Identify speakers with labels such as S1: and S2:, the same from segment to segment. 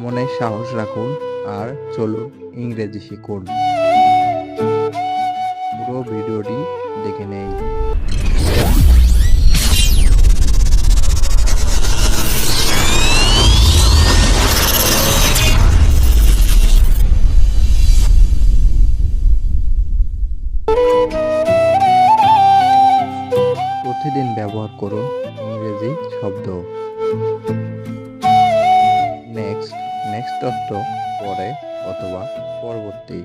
S1: মনে সাহস রাখুন আর চলুন ইংরেজি শিখুন। পুরো ভিডিওটি দেখে নেই। প্রতিদিন ব্যবহার করুন ইংরেজি শব্দ। নেক্সট নেক্সট অর্থ পরে অথবা পরবর্তী।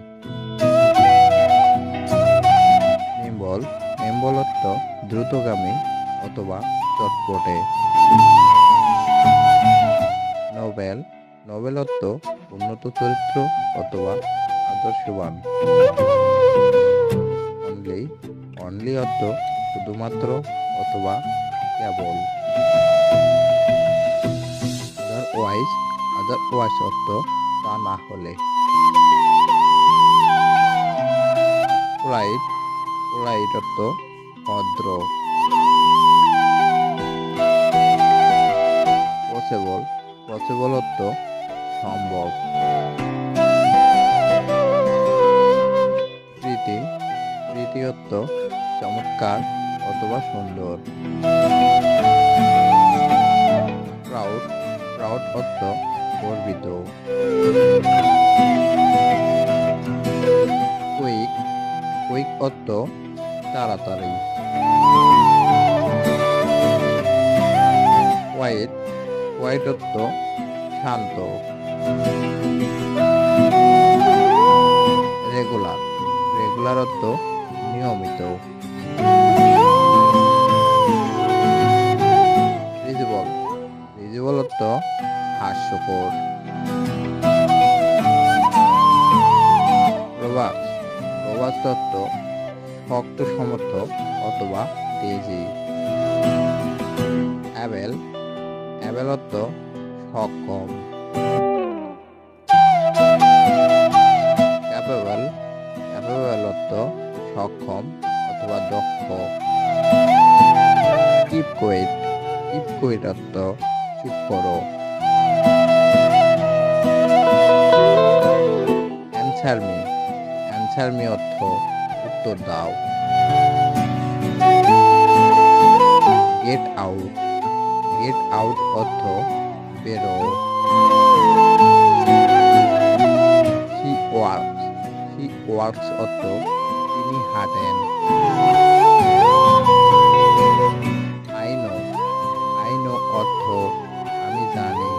S1: নিম্বল নিম্বল অর্থ দ্রুতগামী অথবা চটপটে। নোবেল নোবেল অর্থ উন্নত চরিত্র অথবা আদর্শবান। অনলি অনলি অর্থ শুধুমাত্র অথবা কেবল। আদারওয়াইজ আদারওয়াইজ অর্থ তা না হলে। পোলাইট পোলাইট অর্থ ভদ্র। পসিবল পসিবল অর্থ সম্ভব। প্রীতি প্রীতি অর্থ চমৎকার অথবা সুন্দর। প্রাউড প্রাউড অর্থ গর্বিত। কুইক কুইক অর্থ তাড়াতাড়ি। হোয়াইট হোয়াইট অর্থ শান্ত। রেগুলার রেগুলার অর্থ নিয়মিত। রিজনেবল রিজনেবল অর্থ হাস্যকর। প্রবাস প্রবাস অর্থ শক্ত সমর্থক অথবা তেজি। অ্যাবেল অ্যাবেল অর্থ সক্ষম। ক্যাপেবল ক্যাপেবল অর্থ সক্ষম অথবা দক্ষ। কিপ কুইট অর্থ চুপ করো। অ্যানসার মি অর্থ উত্তর দাও। গেট আউট অর্থ বেরো। শি ওয়ার্কস অর্থ তিনি হাঁটেন। আই নো অর্থ আমি জানি।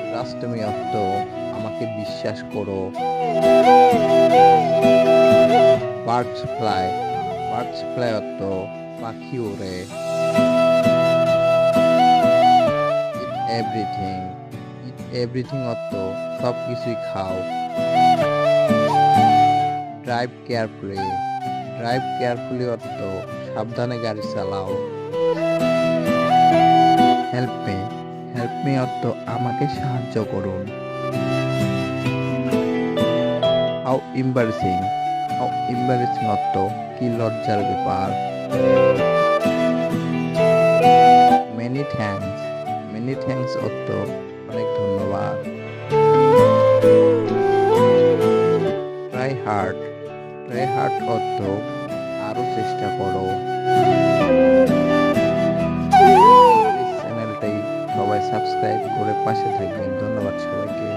S1: ট্রাস্ট মি অর্থ আমাকে বিশ্বাস করো। বার্ডস ফ্লাই অর্থ পাখি ওড়ে। ইট এভরিথিং অর্থ সব কিছুই খাও। ড্রাইভ কেয়ারফুলি অর্থ সাবধানে গাড়ি চালাও। হেল্প মি অর্থ আমাকে সাহায্য করুন। হাউ এম্বারেসিং অর্থ কি লজ্জার ব্যাপার। মেনি থ্যাঙ্কস অর্থ অনেক ধন্যবাদ। ট্রাই হার্ড অর্থ আরো চেষ্টা করো। চ্যানেলটি সবাই সাবস্ক্রাইব করে পাশে থাকবেন। ধন্যবাদ সবাইকে।